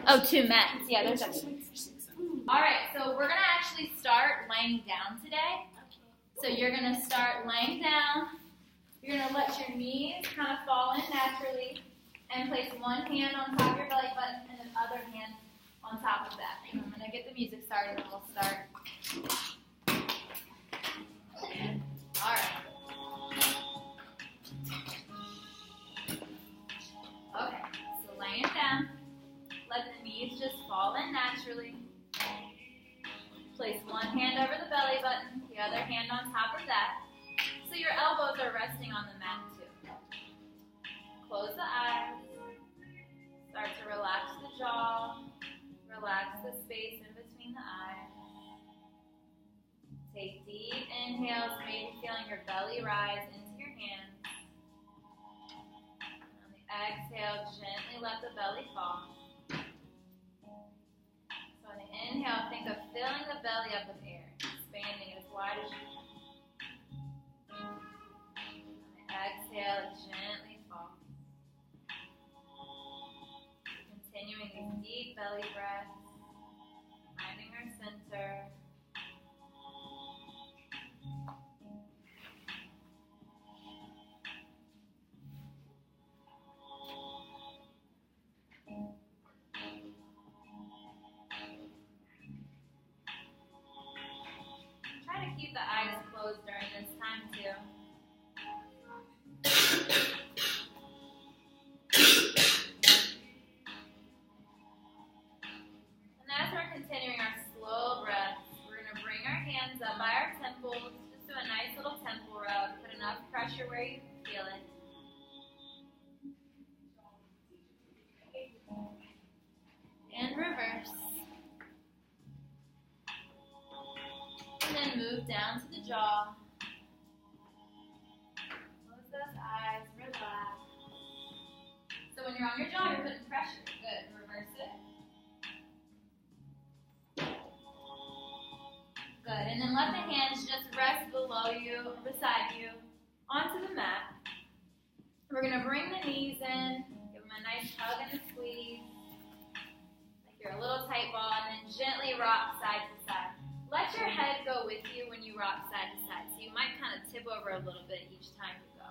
Oh, 2 mats. Yeah, there's actually. All right, so we're going to actually start laying down today. So you're going to start laying down. You're going to let your knees kind of fall in naturally and place one hand on top of your belly button and the other hand on top of that. And I'm going to get the music started and we'll start. All right. Okay, so laying down. Let the knees just fall in naturally. Place one hand over the belly button, the other hand on top of that. So your elbows are resting on the mat too. Close the eyes. Start to relax the jaw. Relax the space in between the eyes. Take deep inhales, maybe feeling your belly rise into your hands. And on the exhale, gently let the belly fall. So on the inhale, think of filling the belly up with air, expanding as wide as you can. On the exhale, gently fall. Continuing these deep belly breaths, finding our center. Try to keep the eyes closed during this time too. And as we're continuing our slow breaths, we're going to bring our hands up by our temples. Just do a nice little temple rub. Put enough pressure where you feel it. And reverse. And then move down to the jaw. Close those eyes, relax. So when you're on your jaw, you're putting pressure. Good. Reverse it. Good. And then let the hands just rest below you or beside you onto the mat. We're going to bring the knees in, give them a nice hug and a squeeze. Like you're a little tight ball, and then gently rock side to side. Let your head go with you when you rock side to side. So you might kind of tip over a little bit each time you go.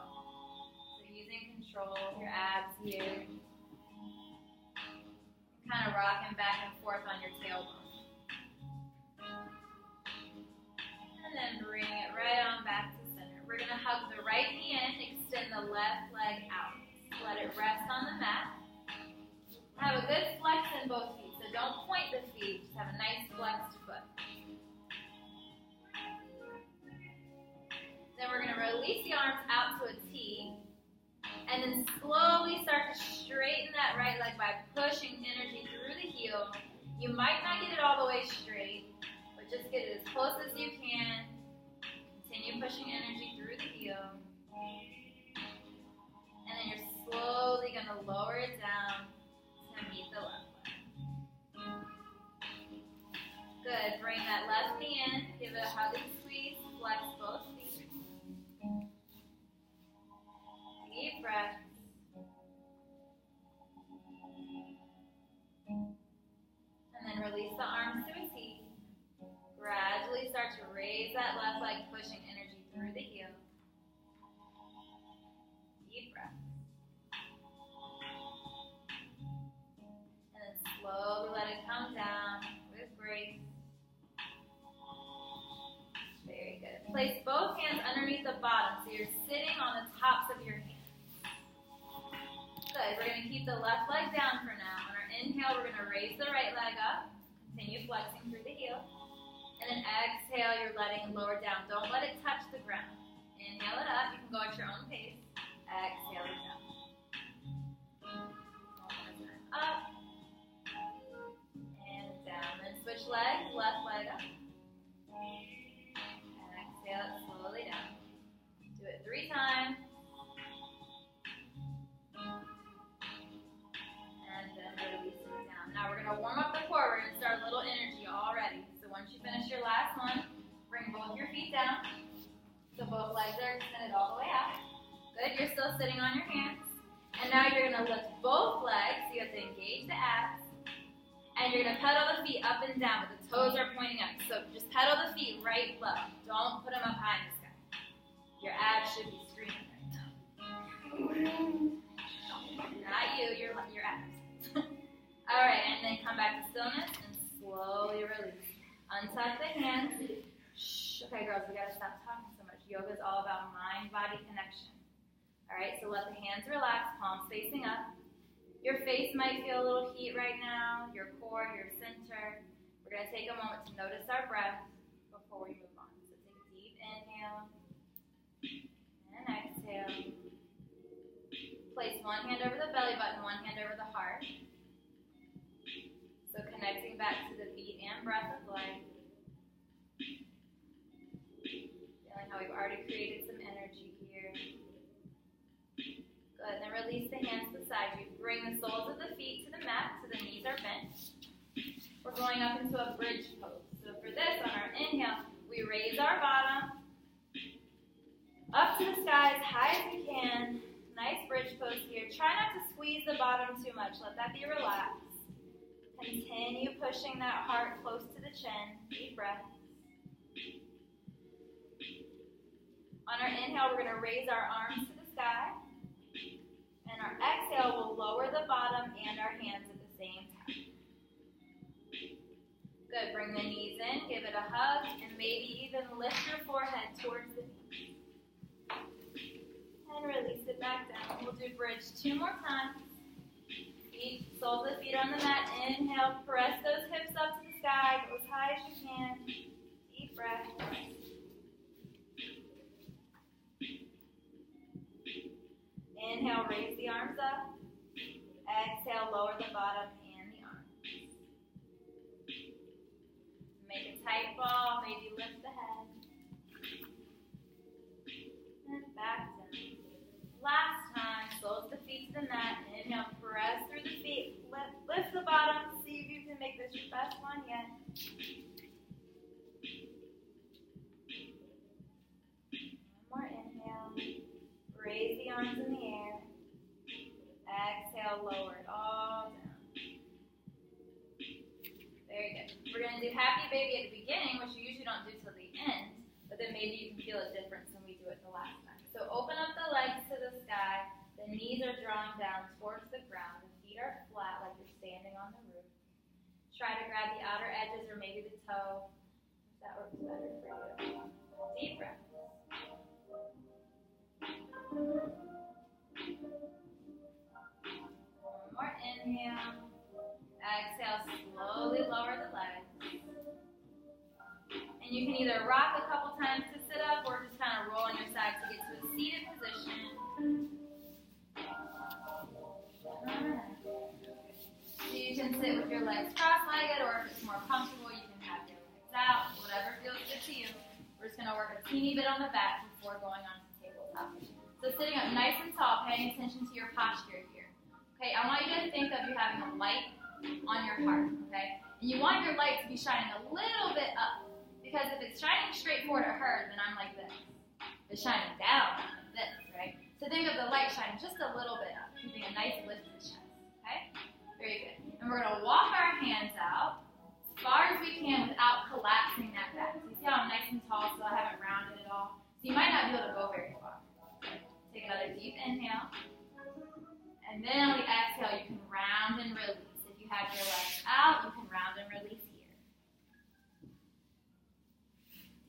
So using control of your abs here. Kind of rocking back and forth on your tailbone. And then bring it right on back to center. We're going to hug the right knee in, extend the left leg out. Let it rest on the mat. Have a good flex in both feet. So don't point the feet, just have a nice flexed foot. Then we're going to release the arms out to a T, and then slowly start to straighten that right leg by pushing energy through the heel. You might not get it all the way straight, but just get it as close as you can. Continue pushing energy through the heel. And then you're slowly going to lower it down to meet the left leg. Good. Bring that left knee in. Give it a hug and squeeze. Flex both feet. Deep breath. And then release the arms to a T. Gradually start to raise that left leg, pushing energy through the heel. Deep breath. And then slowly let it come down with grace. Very good. Place both hands underneath the bottom, so you're sitting on the tops of your hands. Good. We're going to keep the left leg down for now. On our inhale, we're going to raise the right leg up. Continue flexing through the heel. And then exhale, you're letting it lower down. Don't let it touch the ground. Inhale it up. You can go at your own pace. Exhale it down. One more time. Up. And down. Then switch legs. Left leg up. And exhale it slowly down. Do it 3 times. And then release it down. Now we're going to warm up the core. We're going to start a little energy already. So once you finish your last one, bring both your feet down. So both legs are extended all the way out. Good. You're still sitting on your hands. And now you're going to lift both legs. So you have to engage the And you're going to pedal the feet up and down, but the toes are pointing up. So just pedal the feet right low. Don't put them up high in the sky. Your abs should be screaming right now. Not you, your abs. All right, and then come back to stillness and slowly release. Untuck the hands. Shh. Okay, girls, we got to stop talking so much. Yoga is all about mind-body connection. All right, so let the hands relax, palms facing up. Your face might feel a little heat right now, your core, your center. We're going to take a moment to notice our breath before we move on. So take a deep inhale and exhale. Place one hand over the belly button, one hand over the heart. So connecting back to the beat and breath of life. Feeling how we've already created some energy here. Good, then release the hands beside you. Bring the soles of the feet to the mat so the knees are bent. We're going up into a bridge pose. So for this, on our inhale, we raise our bottom up to the sky as high as we can. Nice bridge pose here. Try not to squeeze the bottom too much. Let that be relaxed. Continue pushing that heart close to the chin. Deep breath. On our inhale, we're going to raise our arms to the sky. And our exhale will lower the bottom and our hands at the same time. Good. Bring the knees in. Give it a hug. And maybe even lift your forehead towards the knees. And release it back down. We'll do bridge 2 more times. Feet, soles of the feet on the mat. Inhale, press those hips up to the sky. Go as high as you can. Deep breath. Inhale, raise the arms up. Exhale, lower the bottom and the arms. Make a tight ball. Maybe lift the head. And back down. Last time, soles the feet to the mat. Inhale, press through the feet. Lift the bottom. See if you can make this your best one yet. One more inhale. Raise the arms in the air. Exhale, lower it all down. Very good. We're going to do happy baby at the beginning, which you usually don't do till the end, but then maybe you can feel a difference when we do it the last time. So open up the legs to the sky. The knees are drawn down towards the ground. The feet are flat like you're standing on the roof. Try to grab the outer edges or maybe the toe. If that works better for you. Deep breath. One more inhale. Exhale, slowly lower the legs. And you can either rock a couple times to sit up or just kind of roll on your side to get to a seated position. So you can sit with your legs cross-legged, or if it's more comfortable, you can have your legs out, whatever feels good to you. We're just going to work a teeny bit on the back before going on to tabletop. So sitting up nice and tall, paying attention to your posture here. Okay, I want you to think of you having a light on your heart, okay? And you want your light to be shining a little bit up. Because if it's shining straight forward at her, then I'm like this. If it's shining down, I'm like this, right? So think of the light shining just a little bit up, keeping a nice lifted chest, okay? Very good. And we're going to walk our hands out as far as we can without collapsing that back. So you see how I'm nice and tall, so I haven't rounded it all? So you might not be able to go very far. Take another deep inhale. And then on the exhale, you can round and release. If you have your legs out, you can round and release here.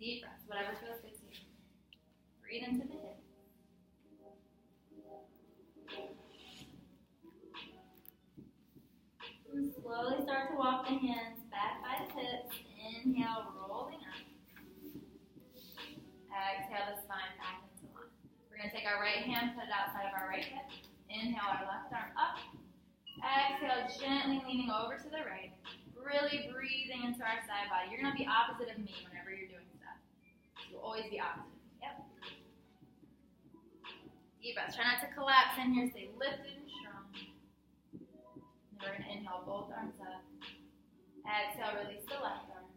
Deep breaths, whatever feels good to you. Breathe into the hips. And slowly start to walk the hands back by the hips. Inhale, rolling up. Exhale the spine back into line. We're going to take our right hand, put it outside of our right hip. Inhale our left arm up. Exhale, gently leaning over to the right. Really breathing into our side body. You're going to be opposite of me whenever you're doing stuff. You'll always be opposite. Yep. Deep breaths. Try not to collapse in here. Stay lifted and strong. And we're going to inhale both arms up. Exhale, release the left arm.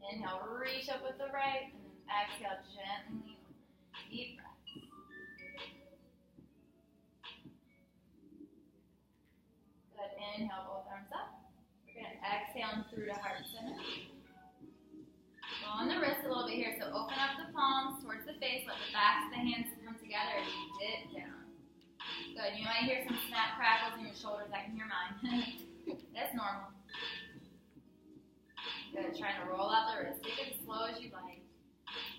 Inhale, reach up with the right. And then exhale, gently. Deep breath. Good. Inhale, both arms up. We're going to exhale through to heart center. Blow on the wrist a little bit here, so open up the palms towards the face, let the backs of the hands come together as you dip down. Good, you might hear some snap crackles in your shoulders, I can hear mine. That's normal. Good, trying to roll out the wrist. Take it as slow as you like.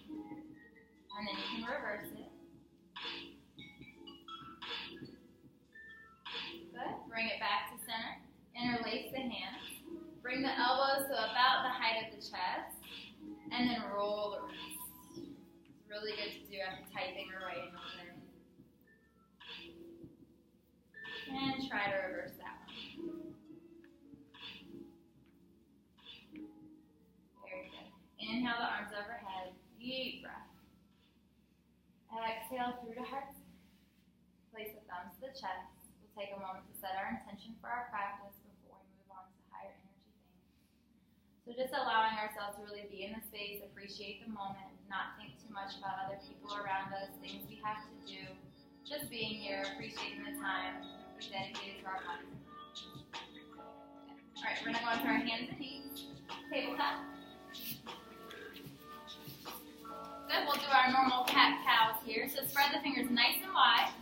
And then you can reverse it. Good, bring it back to center. Interlace the hands. Bring the elbows to about the height of the chest. And then roll the wrist. It's really good to do after typing or writing all day. And try to reverse that one. Very good. Inhale the arms overhead. Deep breath. Exhale through to heart. Place the thumbs to the chest. We'll take a moment to set our intention for our practice before we move on to higher energy things. So just allowing ourselves to really be in the space, appreciate the moment, not think too much about other people around us, things we have to do. Just being here, appreciating the time we dedicated to our bodies. All right, we're going to go into our hands and knees. Tabletop. Good, we'll do our normal cat-cows here. So spread the fingers nice and wide.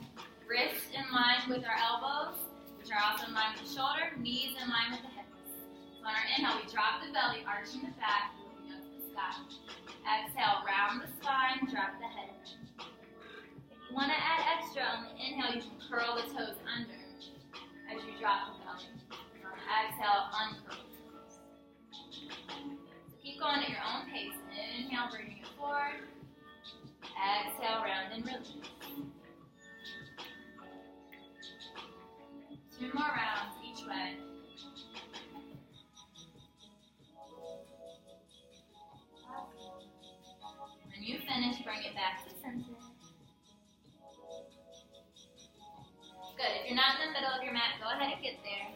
Wrists in line with our elbows, which are also in line with the shoulder. Knees in line with the hips. So on our inhale, we drop the belly, arching the back, looking up to the sky. Exhale, round the spine, drop the head. If you want to add extra on the inhale, you can curl the toes under as you drop the belly. And on the exhale, uncurl the toes. So keep going at your own pace. Inhale, bringing it forward. Exhale, round and release. 2 more rounds each way. When you finish, bring it back to center. Good. If you're not in the middle of your mat, go ahead and get there.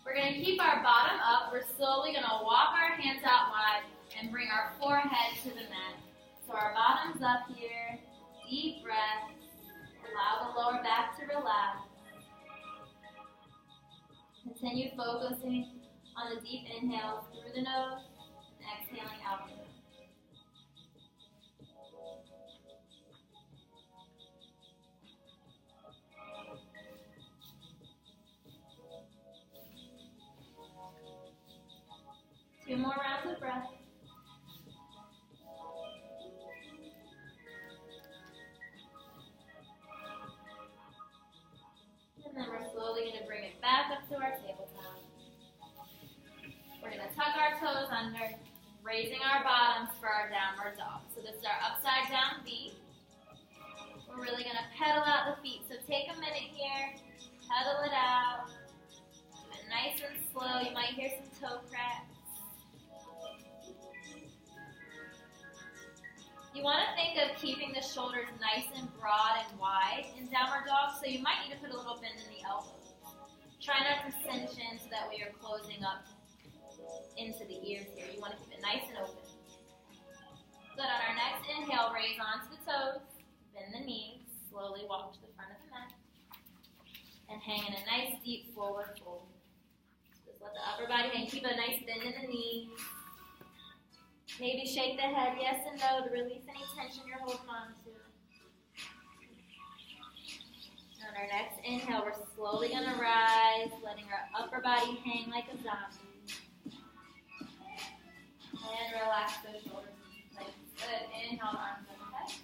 We're going to keep our bottom up. We're slowly going to walk our hands out wide and bring our forehead to the mat. So our bottom's up here. Deep breath. Allow the lower back to relax. Continue focusing on the deep inhale through the nose and exhaling out the nose. Two more rounds of breath. And then we're slowly going to bring it back up to our tabletop. We're going to tuck our toes under, raising our bottoms for our downward dog. So this is our upside down V. We're really going to pedal out the feet. So take a minute here, pedal it out. Do it nice and slow. You might hear some toe cracks. You want to think of keeping the shoulders nice and broad and wide in downward dog, so you might need to put a little bend in the elbows. Try not to cinch in so that way you're closing up into the ears here. You want to keep it nice and open. Good. On our next inhale, raise onto the toes, bend the knees, slowly walk to the front of the mat, and hang in a nice deep forward fold. Just let the upper body hang. Keep a nice bend in the knees. Maybe shake the head yes and no to release any tension you're holding on to. On our next inhale, we're slowly going to rise, letting our upper body hang like a zombie. And relax those shoulders. Good. Inhale, arms overhead.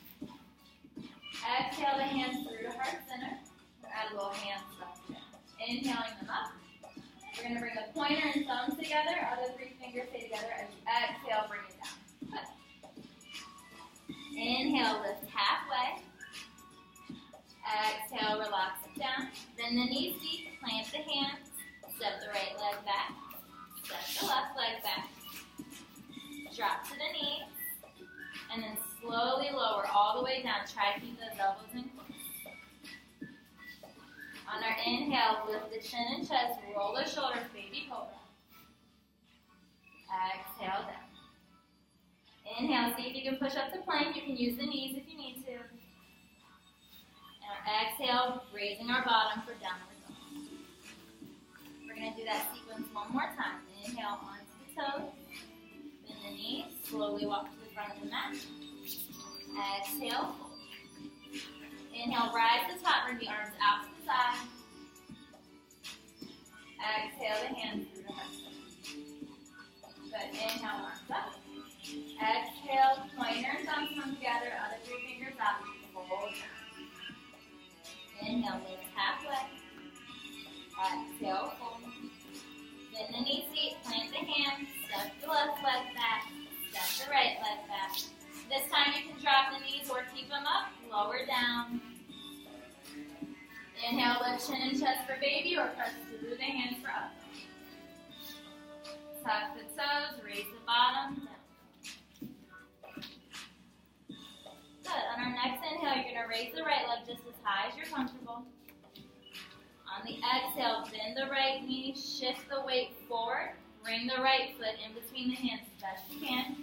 Exhale the hands through to heart center. We'll add a little hand stuff here. Inhaling them up. We're going to bring the pointer and thumbs together. Other 3 fingers stay together. As you exhale, bring it down. Good. Inhale, lift halfway. Exhale, relax it down. Bend the knees deep. Plant the hands. Step the right leg back. Step the left leg back. Drop to the knees. And then slowly lower all the way down. Try to keep those elbows in close. On our inhale, lift the chin and chest, roll the shoulders, baby cobra. Exhale down. Inhale, see if you can push up to plank. You can use the knees if you need to. And our exhale, raising our bottom for downward dog. We're going that sequence one more time. Inhale onto the toes. Bend the knees. Slowly walk to the front of the mat. Exhale, fold. Inhale, rise to the top. Bring the arms out to the side. Exhale, the hands through the heart. Good. Inhale, arms up. Exhale, pointer and thumb come together. Other three fingers up. Fold down. Inhale, lift halfway. Exhale, fold. Bend the knees, feet, plant the hands. Step the left leg back. Step the right leg back. This time you can drop the knees or keep them up. Lower down. Inhale, lift chin and chest for baby or press through the hands for up. Tuck the toes, raise the bottom, down. Good. On our next inhale, you're going to raise the right leg just as high as you're comfortable. On the exhale, bend the right knee, shift the weight forward, bring the right foot in between the hands as best you can,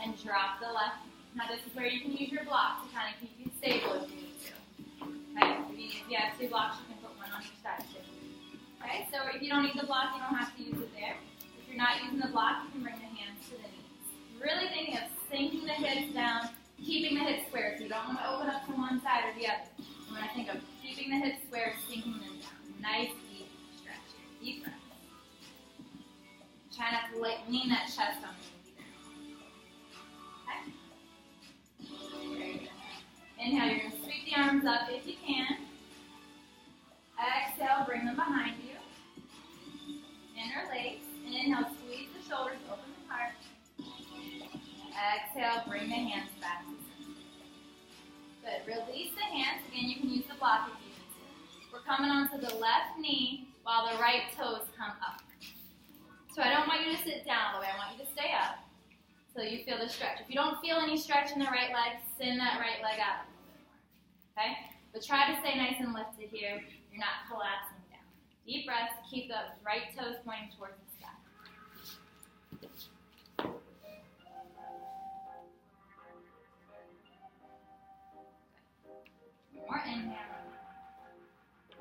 and drop the left. Now this is where you can use your block to kind of keep you stable if you need to. Okay? If you have two blocks, you can put one on each side too. Okay, so if you don't need the block, you don't have to use it there. If you're not using the block, you can bring the hands to the knees. Really thinking of sinking the hips down, keeping the hips square. So you don't want to open up to one side or the other. You want to think of keeping the hips square, sinking them down. Nice, deep stretch here. Deep breath. Try not to lean that chest on you either. Okay? Very good. Inhale, you're going to sweep the arms up if you can. Exhale, bring them behind you. Interlace. Inhale, squeeze the shoulders, open the heart. Exhale, bring the hands back to center. Good. Release the hands. Again, you can use the block if you need to. We're coming onto the left knee while the right toes come up. So I don't want you to sit down all the way. I want you to stay up so you feel the stretch. If you don't feel any stretch in the right leg, send that right leg out a little bit more. Okay? But try to stay nice and lifted here. You're not collapsing down. Deep breaths. Keep the right toes pointing towards the sky. One more inhale.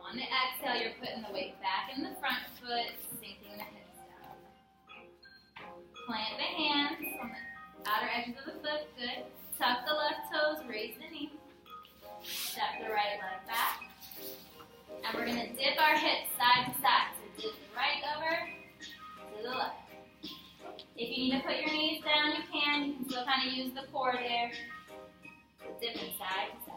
On the exhale, you're putting the weight back in the front foot, sinking the hips down. Plant the hands on the outer edges of the foot. Good. Tuck the left toes, raise the knee. Step the right leg back. And we're going to dip our hips side to side. So dip the right over to the left. If you need to put your knees down, you can. You can still kind of use the core there. So dipping side to side.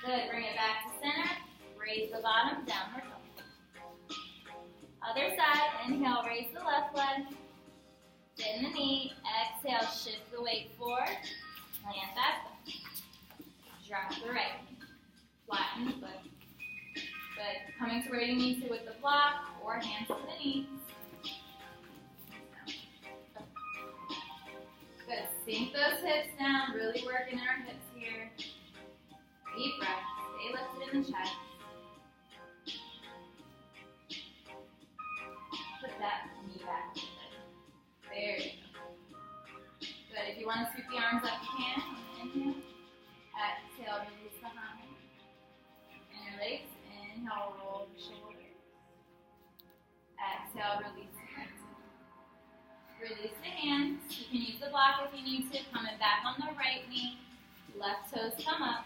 Good. Bring it back to center. Raise the bottom, downward dog. Other side. Inhale, raise the left leg. Bend the knee. Exhale, shift the weight forward. Plant that foot. Drop the right knee. Flatten the foot. Good. Coming to where you need to with the block or hands to the knees. Good. Sink those hips down. Really working our hips here. Deep breath. Stay lifted in the chest. Put that knee back. There you go. Good. If you want to sweep the arms up, you can. Inhale. Exhale, release behind. Interlace. Inhale, roll the shoulders. Exhale, release the hands. Release the hands. You can use the block if you need to. Coming back on the right knee. Left toes come up.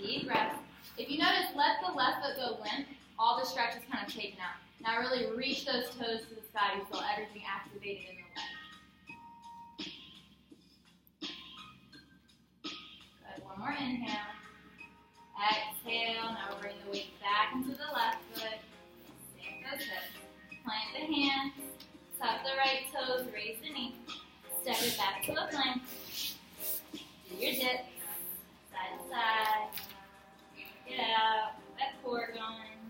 Deep breath. If you notice, let the left foot go limp. All the stretch is kind of taken out. Now really reach those toes to the sky. You feel everything activated in the leg. Good. One more inhale. Exhale. Now we'll bring the weight back into the left foot. Sink those hips. Plant the hands. Tuck the right toes. Raise the knee. Step it back to a plank. Do your dip. Side to side. Get out. That core going.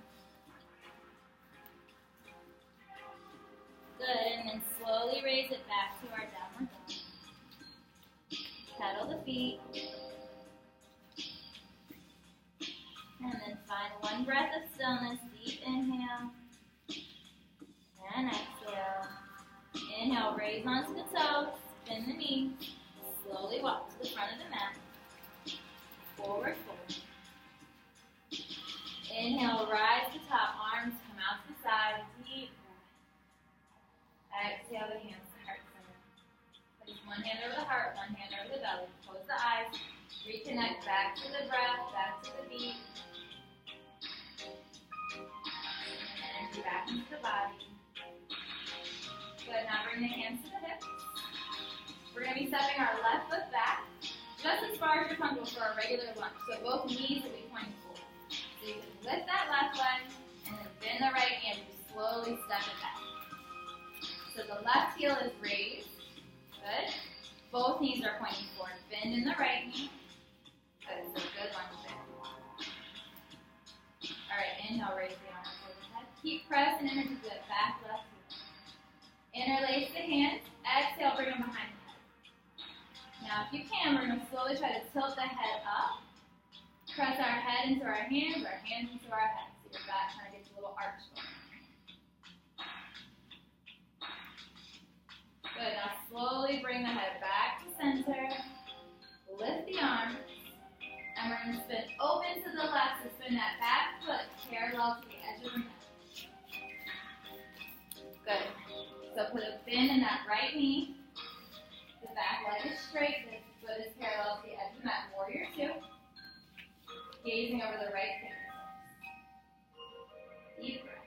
Good. And then slowly raise it back to our downward dog. Pedal the feet. And then find one breath of stillness. Deep inhale. And exhale. Inhale, raise onto the toes. Bend the knee. Slowly walk to the front of the mat. Forward fold. bring the hands to the hips. We're going to be stepping our left foot back, just as far as you're comfortable for a regular lunge. So both knees will be pointing forward. So you can lift that left leg, and then bend the right hand, and slowly step it back. So the left heel is raised. Good. Both knees are pointing forward. Bend in the right knee. Good. So good lunge there. All right, inhale, raise the arms overhead. Keep pressing into the back left heel. Interlace the hands. Exhale, bring them behind the head. Now, if you can, we're going to slowly try to tilt the head up. Press our head into our hands into our head. So your back kind of gets a little arch going. Good. Now, slowly bring the head back to center. Lift the arms. And we're going to spin open to the left. So spin that back foot parallel to the edge of the mat. Good. So put a bend in that right knee. The back leg is straight. The foot is parallel to the edge of the mat. Warrior two. Gazing over the right fingertips. Deep breath.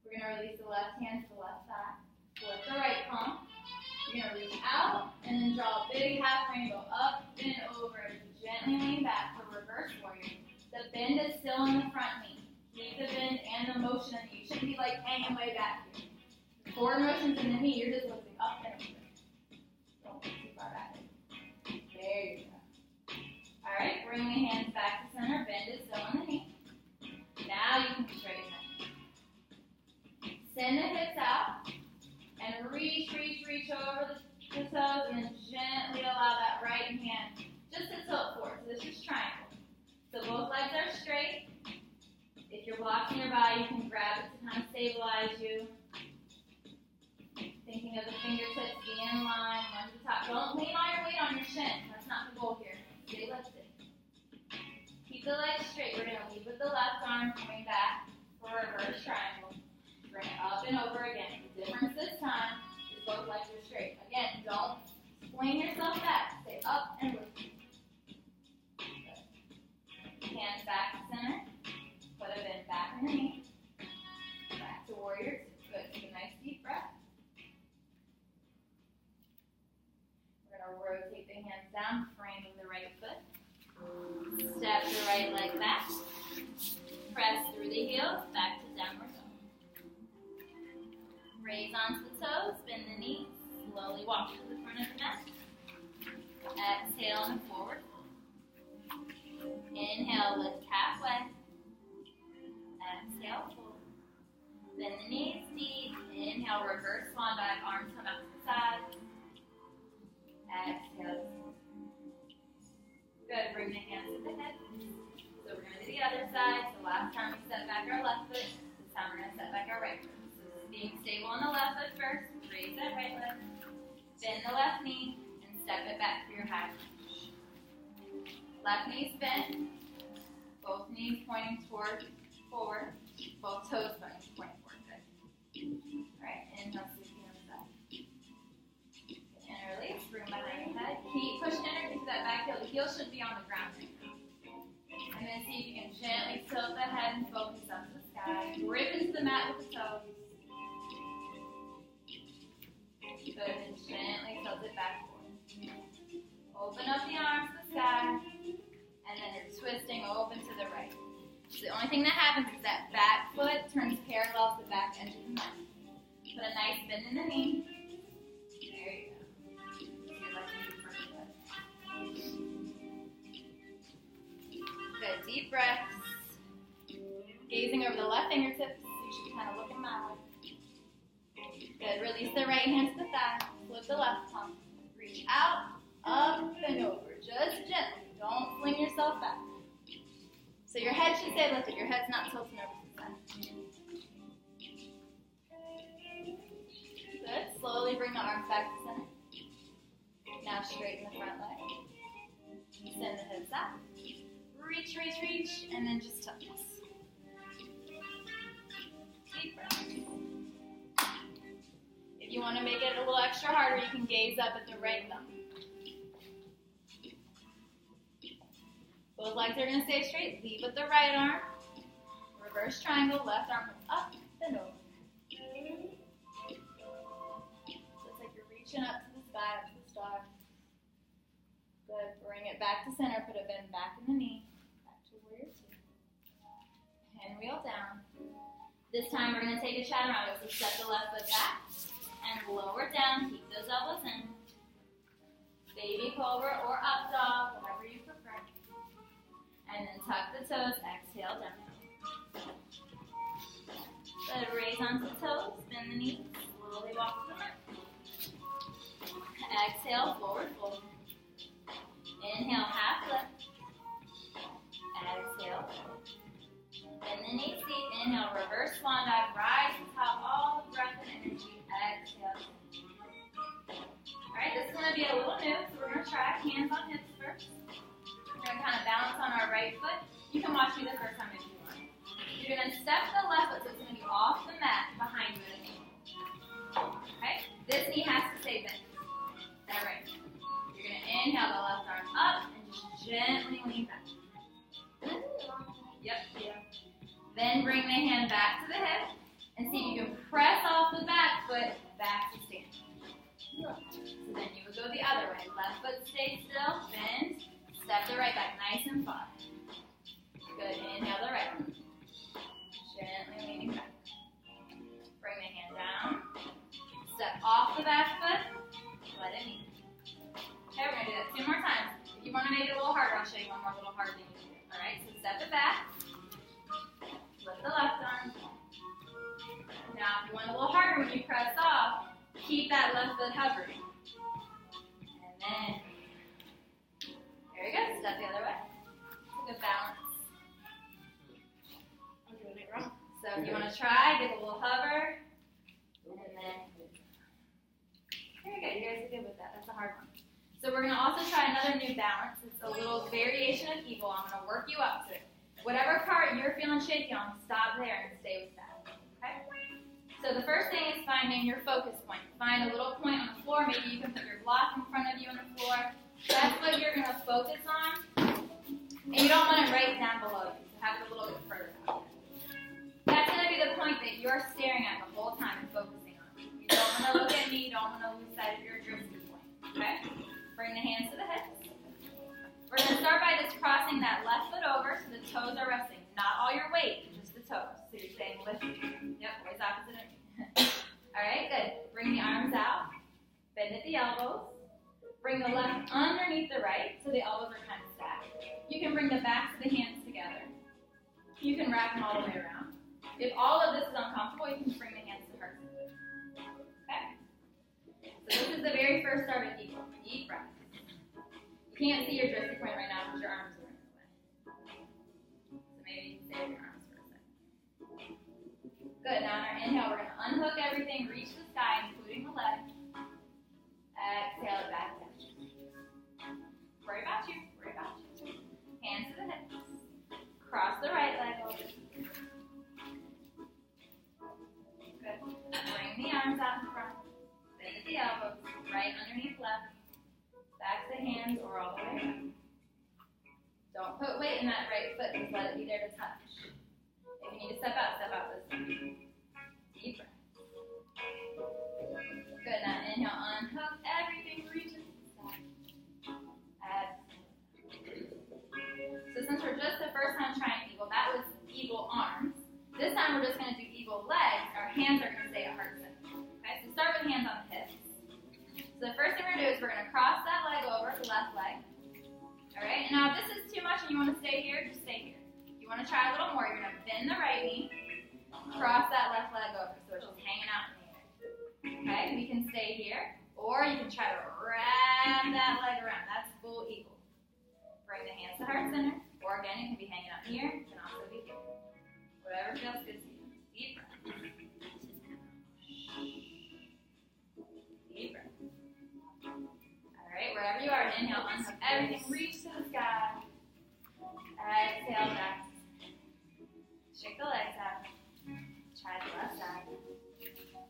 We're going to release the left hand to the left side. Lift the right palm. You're going to reach out and then draw a big half rainbow up and over. Gently lean back for reverse warrior. The bend is still in the front knee. Keep the bend and the motion in the knee. You shouldn't be like hanging way back here. The forward motion's in the knee. You're just lifting up and over. Don't get too far back. There you go. All right, bring the hands back to center. Bend is still in the knee. Now you can straighten it. Send the hips out. And reach over the toes, and then gently allow that right hand just to tilt forward. So this is triangle. So both legs are straight. If you're blocking your body, you can grab it to kind of stabilize you. Thinking of the fingertips being in line, one to the top. Don't lean all your weight on your shin. That's not the goal here. Stay lifted. Keep the legs straight. We're going to lead with the left arm, coming back for a reverse triangle. Bring it up and over again. The difference this time is both legs are straight. Again, don't swing yourself back. Stay up and lift. Hands back to center. Put a bend back in the knee. Back to warrior two. Good. Take a nice deep breath. We're going to rotate the hands down, framing the right foot. Step the right leg back. Press through the heels, back to downward dog. Raise onto the toes, bend the knees, slowly walk to the front of the mat. Exhale and forward. Inhale, lift halfway. Exhale, forward. Bend the knees deep. Inhale, reverse swan dive, arms come out to the side. Exhale. Good, bring the hands to the head. So we're going to do the other side. So last time we set back our left foot, this time we're going to set back our right foot. Being stable on the left foot first, raise that right leg, bend the left knee, and step it back for your high lunge. Left knee's bent, both knees pointing forward, both toes pointing forward. Good. All right, inhale, sweep the other side. Interlace, bring behind your head. Keep pushing energy to that back heel. The heel should be on the ground right now. And then see if you can gently tilt the head and focus up to the sky. Grip into the mat with the toes. Good, and gently tilt it back forward. Open up the arms to the sky, and then you're twisting open to the right. So the only thing that happens is that back foot turns parallel to the back edge of the mat. Put a nice bend in the knee. There you go. Good, deep breaths. Gazing over the left fingertips, you should be kind of looking my way. Good. Release the right hand to the thigh. Flip the left palm. Reach out, up, and over. Just gently. Don't fling yourself back. So your head should stay lifted. Your head's not tilting over to the side. Good. Slowly bring the arms back to center. Now straighten the front leg. Send the hips out. Reach, and then just tuck this. Deep breath. If you want to make it a little extra harder, you can gaze up at the right thumb. Both legs are going to stay straight. Lead with the right arm. Reverse triangle. Left arm up and over. back to the start. Good. Bring it back to center. Put a bend back in the knee. Back to warrior two. Pinwheel down. This time we're going to take a chaturanga. So step the left foot back and lower down. Keep those elbows in. Baby cobra or up dog, whatever you prefer. And then tuck the toes. Exhale down. Good. Raise onto the toes. Bend the knees. Slowly walk to the mat. Exhale, forward fold. Inhale, half lift. Exhale. Bend the knees deep. Inhale, reverse swan dive. Rise to the top, all the breath and energy. Exhale. Alright, this is going to be a little new, so we're going to try hands on hips first. We're going to kind of balance on our right foot. You can watch me the first time if you want. You're going to step the left foot, so it's going to be off the mat behind you at an angle. Okay? This knee has to stay bent. That right. You're going to inhale the left arm up and just gently lean back. Yep. Then bring the hand back to the hip and see if you can press off the back foot back to stand. So then you would go the other way. Left foot stays still, bend, step the right back nice and far. Good. Inhale the right one. Gently leaning back. Bring the hand down. Step off the back foot. Let it meet. Okay, we're going to do that 2 more times. If you want to make it a little harder, I'll show you one more little hard thing to do. Alright, so step it back. Lift the left arm. Now, if you want a little harder when you press off, keep that left foot hovering. And then, there you go. Step the other way. Good balance. I'm doing it wrong. So if you want to try, give a little hover. And then, very good. You guys are good with that. That's a hard one. So we're going to also try another new balance. It's a little variation of eagle. I'm going to work you up to it. Whatever part you're feeling shaky on, stop there and stay with that. Okay? So the first thing is finding your focus point. Find a little point on the floor. Maybe you can put your block in front of you on the floor. That's what you're going to focus on. And you don't want it right down below you. So have it a little bit further out. That's going to be the point that you're staring at the whole time and focusing on. You don't want to look at me. You don't want to lose sight of your drifting point. Okay? Bring the hands to the hips. We're going to start by just crossing that left foot over so the toes are resting. Not all your weight, just the toes. So you're staying lifted. Yep, always opposite of me. Alright, good. Bring the arms out. Bend at the elbows. Bring the left underneath the right so the elbows are kind of stacked. You can bring the backs of the hands together. You can wrap them all the way around. If all of this is uncomfortable, you can bring the hands to heart. Okay? So this is the very first start of eagle. Deep breath. You can't see your drifting point right now because your arms are in the way. So maybe you can stay with your arms for a second. Good. Now on our inhale, we're going to unhook everything, reach the sky, including the leg. Exhale it back down. Worry about you. Hands to the hips. Cross the right leg over. Good. Bring the arms out in front. Bend at the elbows. Right underneath left. Back to the hands or all the way around. Don't put weight in that right foot. Just let it be there to touch. If you need to step out this time. Deep breath. Good. Now inhale, unhook everything, reach it to the side. So since we're just the first time trying eagle, that was eagle arms. This time we're just going to do eagle legs. Our hands are going to stay at heart center. Okay, so start with hands on the hips. So the first thing we're going to do is we're going to cross that leg over, the left leg. Alright, and now if this is too much and you want to stay here, just stay here. If you want to try a little more, you're going to bend the right knee, cross that left leg over, so it's just hanging out in the air. Okay, we can stay here, or you can try to wrap that leg around. That's full eagle. Bring the hands to heart center, or again, it can be hanging out here, it can also be here. Whatever feels good to you. Deep breath. Deep breath. Alright, wherever you are, inhale, unhook everything, reach to the sky. Exhale, back. Shake the legs out. Try the left side.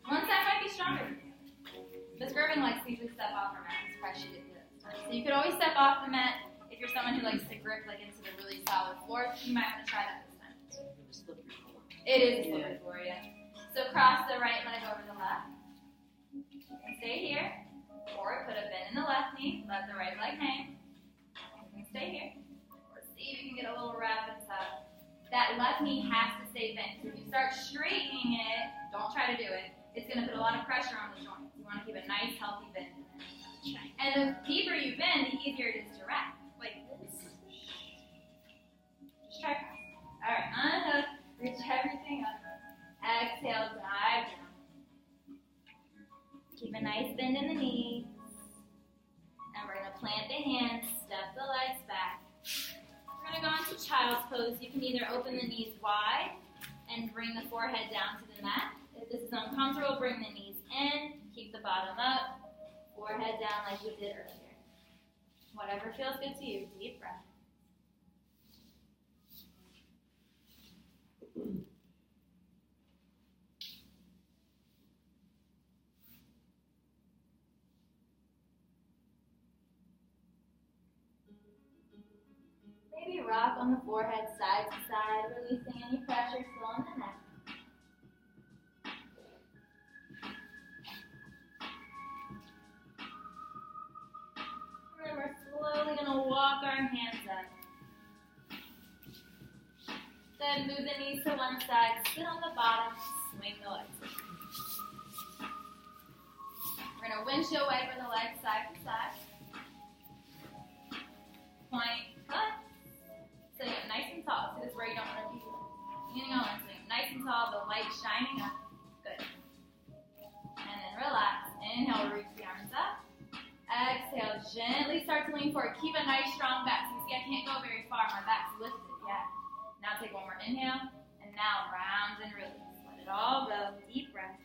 One side might be stronger than the other. Miss Gervin likes to usually step off her mat. I'm surprised she didn't do that this time. So you could always step off the mat. If you're someone who likes to grip into the really solid floor, you might want to try that this time. It is a slippery floor, yeah. So cross the right leg over the left. You can stay here, or put a Bend the left knee, let the right leg hang. You can stay here. Or see if you can get a little rapid tuck. That left knee has to stay bent. So if you start straightening it, don't try to do it. It's going to put a lot of pressure on the joints. You want to keep a nice, healthy bend in there. And the deeper you bend, the easier it is to wrap. Like this. Just try press. All right, unhook. Reach everything up. Exhale, dive down. Keep a nice bend in the knees. And we're going to plant the hands, step the legs back. We're going to go into child's pose. You can either open the knees wide and bring the forehead down to the mat. If this is uncomfortable, bring the knees in, keep the bottom up, forehead down like we did earlier. Whatever feels good to you, deep breath. Maybe rock on the forehead side to side, releasing any pressure still on the neck. And then we're slowly going to walk our hands up. Then move the knees to one side, sit on the bottom, swing the legs. We're going to windshield wiper the legs side to side. Point, cut. Sitting up nice and tall. See, this is where you don't want to be leaning on. Sitting up nice and tall, the light shining up. Good. And then relax. Inhale, reach the arms up. Exhale, gently start to lean forward. Keep a nice strong back. So you see I can't go very far. My back's lifted. Yeah. Now take one more inhale. And now round and release. Let it all go. Deep breath.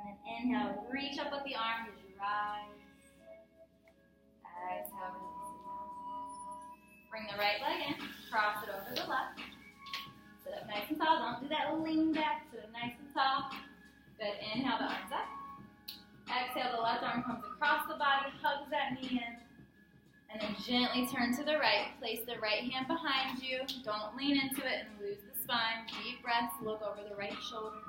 And then inhale, reach up with the arms as you rise. Exhale, release it down. Bring the right leg in, cross it over the left. Sit up nice and tall. Don't do that lean back. Sit up nice and tall. Good. Inhale, the arms up. Exhale, the left arm comes across the body, hugs that knee in. And then gently turn to the right. Place the right hand behind you. Don't lean into it and lose the spine. Deep breaths. Look over the right shoulder.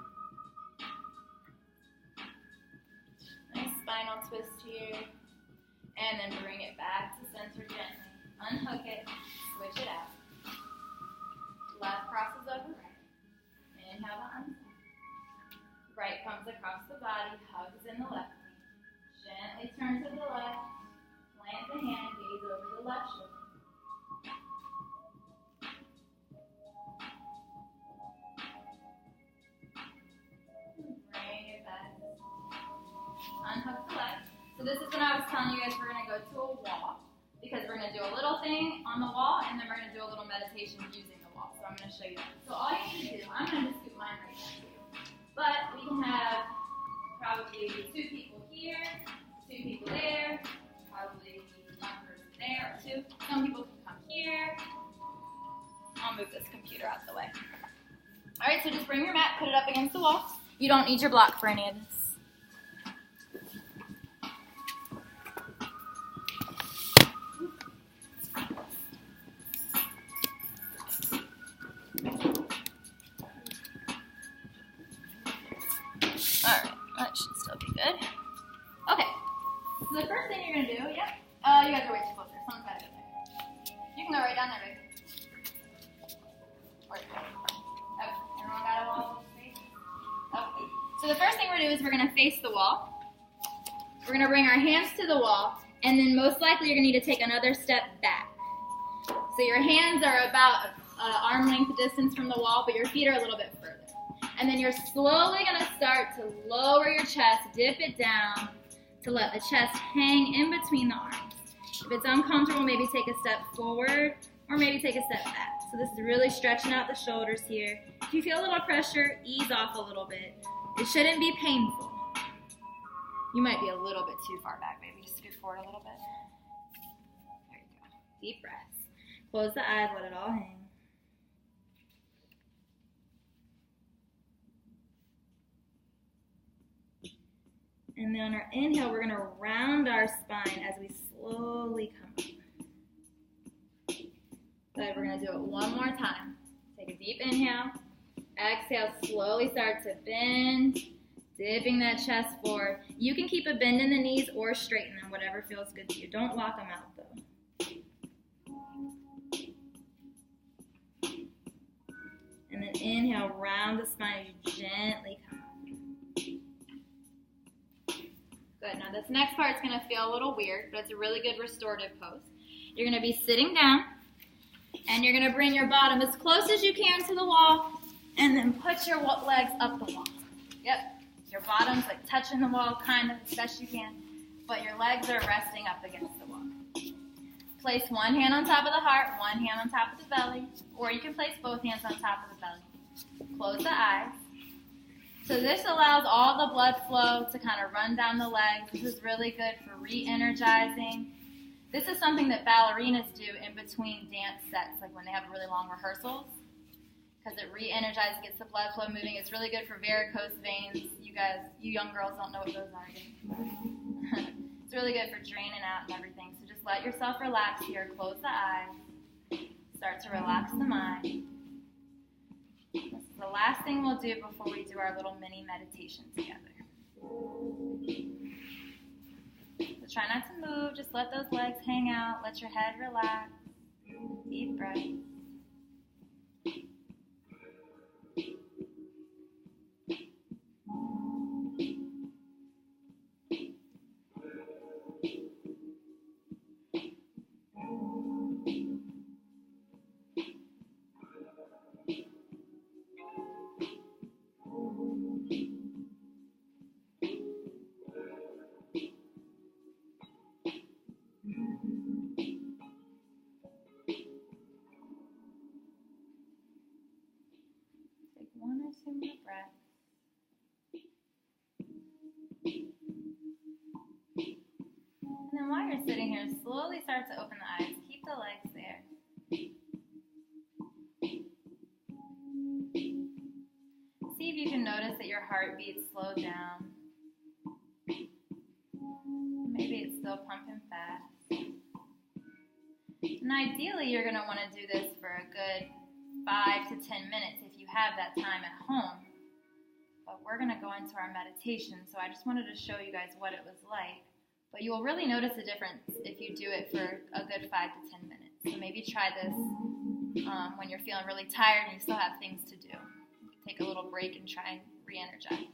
Nice spinal twist here. And then bring it back to center gently. Unhook it. Switch it out. Left crosses over right. Inhale the arms up. Right comes across the body, hugs in the left knee. Gently turn to the left. Plant the hand, gaze over the left shoulder. Bring it back. Unhook the leg. So this is when I was telling you guys we're going to go to a wall, because we're going to do a little thing on the wall, and then we're going to do a little meditation using the wall. So I'm going to show you that. So all you need to do, I'm going to scoot mine right next to you. But we can have probably 2 people here, 2 people there, probably 1 person there, or 2. Some people can come here. I'll move this computer out of the way. All right, so just bring your mat, put it up against the wall. You don't need your block for any of this. Alright, that should still be good. Okay, so the first thing you're going to do, you guys are way too close there. Someone's got to go there. You can go right down there, baby. Okay, everyone got a wall space? Okay, so the first thing we're going to do is we're going to face the wall. We're going to bring our hands to the wall, and then most likely you're going to need to take another step back. So your hands are about arm length distance from the wall, but your feet are a little bit further. And then you're slowly going to start to lower your chest, dip it down to let the chest hang in between the arms. If it's uncomfortable, maybe take a step forward or maybe take a step back. So this is really stretching out the shoulders here. If you feel a little pressure, ease off a little bit. It shouldn't be painful. You might be a little bit too far back, maybe just scoot forward a little bit. There you go. Deep breaths. Close the eyes, let it all hang. And then on our inhale, we're going to round our spine as we slowly come up. Good, we're going to do it one more time. Take a deep inhale. Exhale, slowly start to bend, dipping that chest forward. You can keep a bend in the knees or straighten them, whatever feels good to you. Don't lock them out though. And then inhale, round the spine as you gently come. Good. Now this next part is going to feel a little weird, but it's a really good restorative pose. You're going to be sitting down, and you're going to bring your bottom as close as you can to the wall, and then put your legs up the wall. Yep. Your bottom's like touching the wall, kind of, as best you can, but your legs are resting up against the wall. Place one hand on top of the heart, one hand on top of the belly, or you can place both hands on top of the belly. Close the eyes. So this allows all the blood flow to kind of run down the legs. This is really good for re-energizing. This is something that ballerinas do in between dance sets, like when they have really long rehearsals, because it re-energizes, gets the blood flow moving. It's really good for varicose veins. You young girls don't know what those are yet. It's really good for draining out and everything. So just let yourself relax here. Close the eyes. Start to relax the mind. This is the last thing we'll do before we do our little mini meditation together. So try not to move. Just let those legs hang out. Let your head relax. Deep breath. One or two more breaths. And then while you're sitting here, slowly start to open the eyes. Keep the legs there. See if you can notice that your heartbeat slowed down. Maybe it's still pumping fast. And ideally, you're going to want to do this for a good 5 to 10 minutes if you have that time at home. But we're going to go into our meditation, so I just wanted to show you guys what it was like. But you will really notice a difference if you do it for a good 5 to 10 minutes. So maybe try this when you're feeling really tired and you still have things to do. Take a little break and try and re-energize.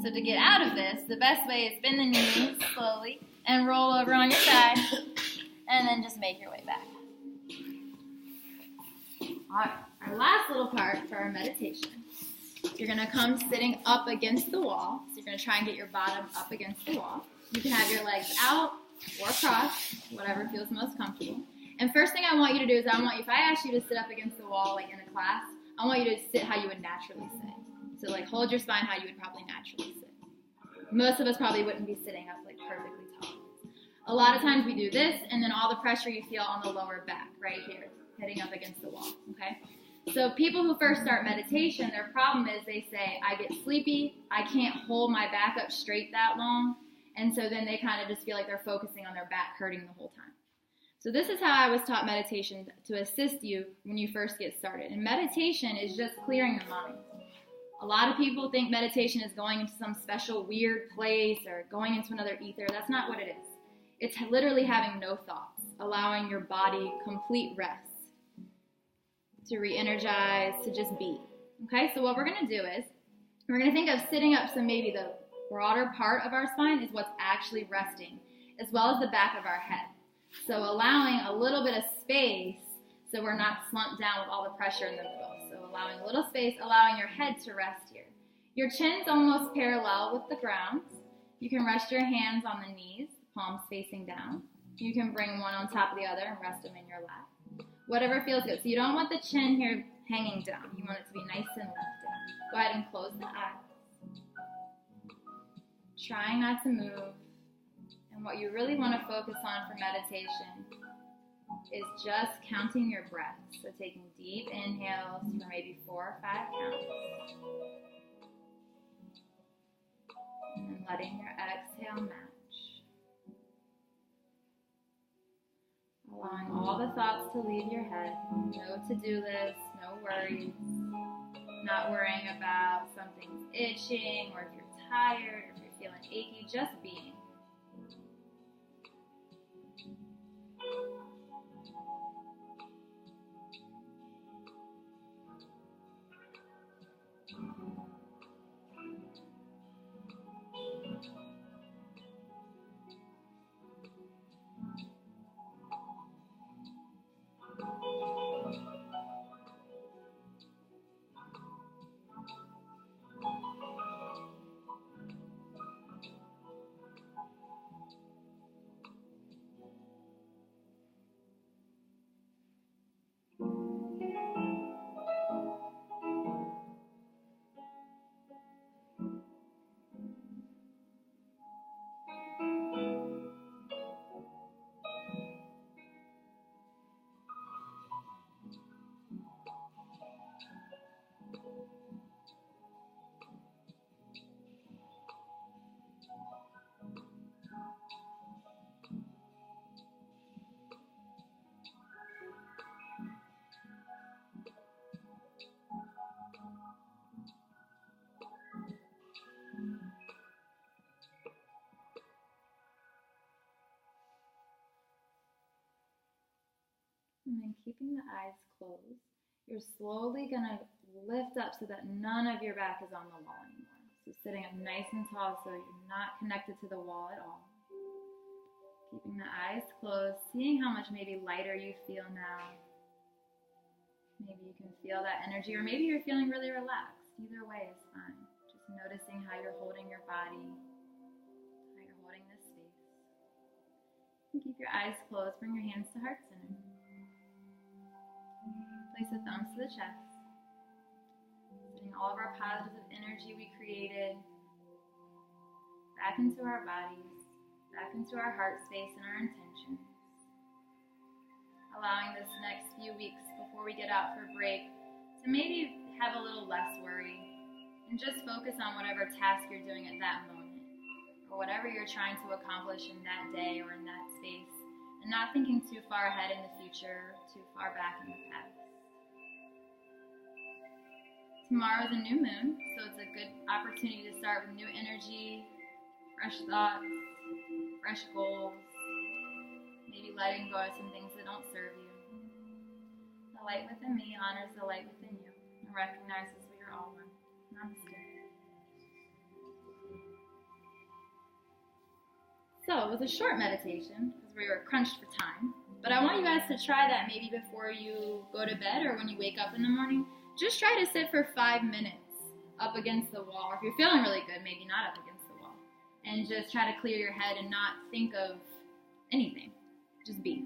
So to get out of this, the best way is bend the knees slowly and roll over on your side, and then just make your way back. All right, our last little part for our meditation. You're going to come sitting up against the wall. So you're going to try and get your bottom up against the wall. You can have your legs out or crossed, whatever feels most comfortable. And first thing I want you to do is if I ask you to sit up against the wall like in a class, I want you to sit how you would naturally sit. So like hold your spine how you would probably naturally sit. Most of us probably wouldn't be sitting up like perfectly tall. A lot of times we do this, and then all the pressure you feel on the lower back right here, hitting up against the wall, okay? So people who first start meditation, their problem is they say, I get sleepy, I can't hold my back up straight that long, and so then they kind of just feel like they're focusing on their back hurting the whole time. So this is how I was taught meditation to assist you when you first get started. And meditation is just clearing the mind. A lot of people think meditation is going into some special weird place or going into another ether. That's not what it is. It's literally having no thoughts, allowing your body complete rest, to re-energize, to just be. Okay, so what we're going to do is, we're going to think of sitting up, so maybe the broader part of our spine is what's actually resting, as well as the back of our head. So allowing a little bit of space so we're not slumped down with all the pressure in the middle. So allowing a little space, allowing your head to rest here. Your chin's almost parallel with the ground. You can rest your hands on the knees, palms facing down. You can bring one on top of the other and rest them in your lap. Whatever feels good. So you don't want the chin here hanging down. You want it to be nice and lifted. Go ahead and close the eyes. Trying not to move. And what you really want to focus on for meditation is just counting your breath. So taking deep inhales for maybe 4 or 5 counts. And then letting your exhale match. Allowing all the thoughts to leave your head. No to-do list, no worries. Not worrying about something's itching or if you're tired or if you're feeling achy, just being. And then keeping the eyes closed, you're slowly going to lift up so that none of your back is on the wall anymore. So sitting up nice and tall so you're not connected to the wall at all. Keeping the eyes closed, seeing how much maybe lighter you feel now. Maybe you can feel that energy, or maybe you're feeling really relaxed. Either way is fine. Just noticing how you're holding your body, how you're holding this space. And keep your eyes closed, bring your hands to heart center. Place the thumbs to the chest. Sending all of our positive energy we created back into our bodies, back into our heart space and our intentions. Allowing this next few weeks before we get out for break to maybe have a little less worry and just focus on whatever task you're doing at that moment or whatever you're trying to accomplish in that day or in that space, and not thinking too far ahead in the future, too far back in the past. Tomorrow is a new moon, so it's a good opportunity to start with new energy, fresh thoughts, fresh goals, maybe letting go of some things that don't serve you. The light within me honors the light within you and recognizes we are all one. Namaste. So it was a short meditation because we were crunched for time, but I want you guys to try that maybe before you go to bed or when you wake up in the morning. Just try to sit for 5 minutes up against the wall. Or if you're feeling really good, maybe not up against the wall. And just try to clear your head and not think of anything. Just be.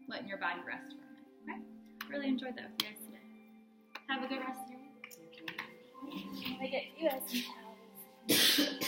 Letting your body rest for a minute. Okay? Really enjoyed that with you guys today. Have a good rest of your week. I get you guys some towels.